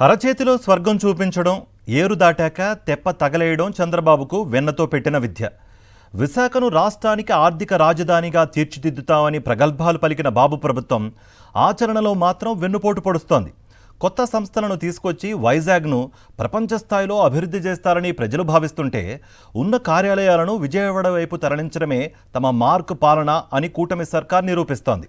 అరచేతిలో స్వర్గం చూపించడం, ఏరు దాటాక తెప్ప తగలేయడం చంద్రబాబుకు వెన్నతో పెట్టిన విద్య. విశాఖను రాష్ట్రానికి ఆర్థిక రాజధానిగా తీర్చిదిద్దుతామని ప్రగల్భాలు పలికిన బాబు ప్రభుత్వం ఆచరణలో మాత్రం వెన్నుపోటు పొడుస్తోంది. కొత్త సంస్థలను తీసుకొచ్చి వైజాగ్ను ప్రపంచ స్థాయిలో అభివృద్ధి చేస్తారని ప్రజలు భావిస్తుంటే ఉన్న కార్యాలయాలను విజయవాడ వైపు తరలించడమే తమ మార్క్ పాలన అని కూటమి సర్కార్ నిరూపిస్తోంది.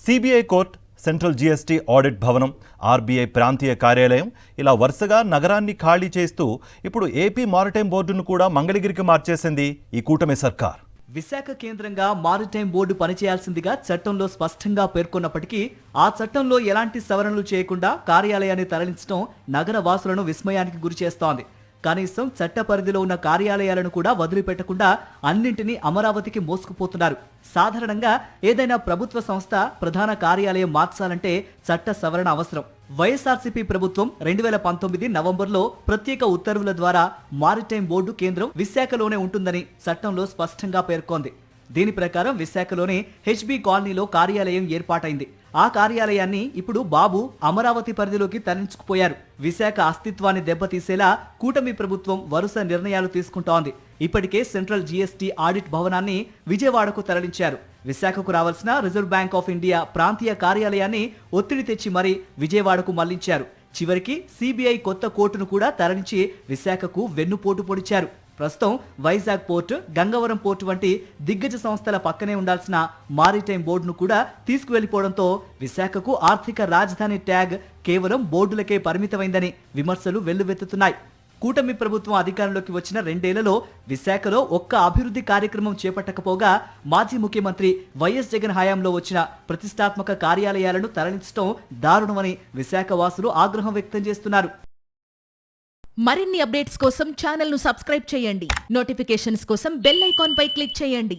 CBI court, central GST audit భవనం, ఆర్బీఐ ప్రాంతీయ కార్యాలయం ఇలా వరుసగా నగరాన్ని ఖాళీ చేస్తూ ఇప్పుడు ఏపీ మారిటైమ్ బోర్డును కూడా మంగళగిరికి మార్చేసింది ఈ కూటమి సర్కార్. విశాఖ కేంద్రంగా మారిటైమ్ బోర్డు పనిచేయాల్సిందిగా చట్టంలో స్పష్టంగా పేర్కొన్నప్పటికీ ఆ చట్టంలో ఎలాంటి సవరణలు చేయకుండా కార్యాలయాన్ని తరలించడం నగర వాసులను విస్మయానికి గురిచేస్తోంది. కనీసం చట్ట పరిధిలో ఉన్న కార్యాలయాలను కూడా వదిలిపెట్టకుండా అన్నింటినీ అమరావతికి మోసుకుపోతున్నారు. సాధారణంగా ఏదైనా ప్రభుత్వ సంస్థ ప్రధాన కార్యాలయం మార్చాలంటే చట్ట సవరణ అవసరం. వైఎస్ఆర్సీపీ ప్రభుత్వం 2019 నవంబర్లో ప్రత్యేక ఉత్తర్వుల ద్వారా మారిటైమ్ బోర్డు కేంద్రం విశాఖలోనే ఉంటుందని చట్టంలో స్పష్టంగా పేర్కొంది. దీని ప్రకారం విశాఖలోనే హెచ్బీ కాలనీలో కార్యాలయం ఏర్పాటైంది. ఆ కార్యాలయాన్ని ఇప్పుడు బాబు అమరావతి పరిధిలోకి తరలించుకుపోయారు. విశాఖ అస్తిత్వాన్ని దెబ్బతీసేలా కూటమి ప్రభుత్వం వరుస నిర్ణయాలు తీసుకుంటోంది. ఇప్పటికే సెంట్రల్ జీఎస్టీ ఆడిట్ భవనాన్ని విజయవాడకు తరలించారు. విశాఖకు రావాల్సిన రిజర్వ్ బ్యాంక్ ఆఫ్ ఇండియా ప్రాంతీయ కార్యాలయాన్ని ఒత్తిడి తెచ్చి మరీ విజయవాడకు మళ్లించారు. చివరికి సిబిఐ కొత్త కోర్టును కూడా తరలించి విశాఖకు వెన్నుపోటు పొడిచారు. ప్రస్తుతం వైజాగ్ పోర్టు, గంగవరం పోర్టు వంటి దిగ్గజ సంస్థల పక్కనే ఉండాల్సిన మారిటైమ్ బోర్డును కూడా తీసుకువెళ్లిపోవడంతో విశాఖకు ఆర్థిక రాజధాని ట్యాగ్ కేవలం బోర్డులకే పరిమితమైందని విమర్శలు వెల్లువెత్తుతున్నాయి. కూటమి ప్రభుత్వం అధికారంలోకి వచ్చిన 2 ఏళ్లలో విశాఖలో ఒక్క అభివృద్ధి కార్యక్రమం చేపట్టకపోగా మాజీ ముఖ్యమంత్రి వైఎస్ జగన్ హయాంలో వచ్చిన ప్రతిష్టాత్మక కార్యాలయాలను తరలించడం దారుణమని విశాఖ వాసులు ఆగ్రహం వ్యక్తం చేస్తున్నారు. మరిన్ని అప్డేట్స్ కోసం ఛానల్ ను సబ్స్క్రైబ్ చేయండి. నోటిఫికేషన్స్ కోసం బెల్ ఐకాన్ పై క్లిక్ చేయండి.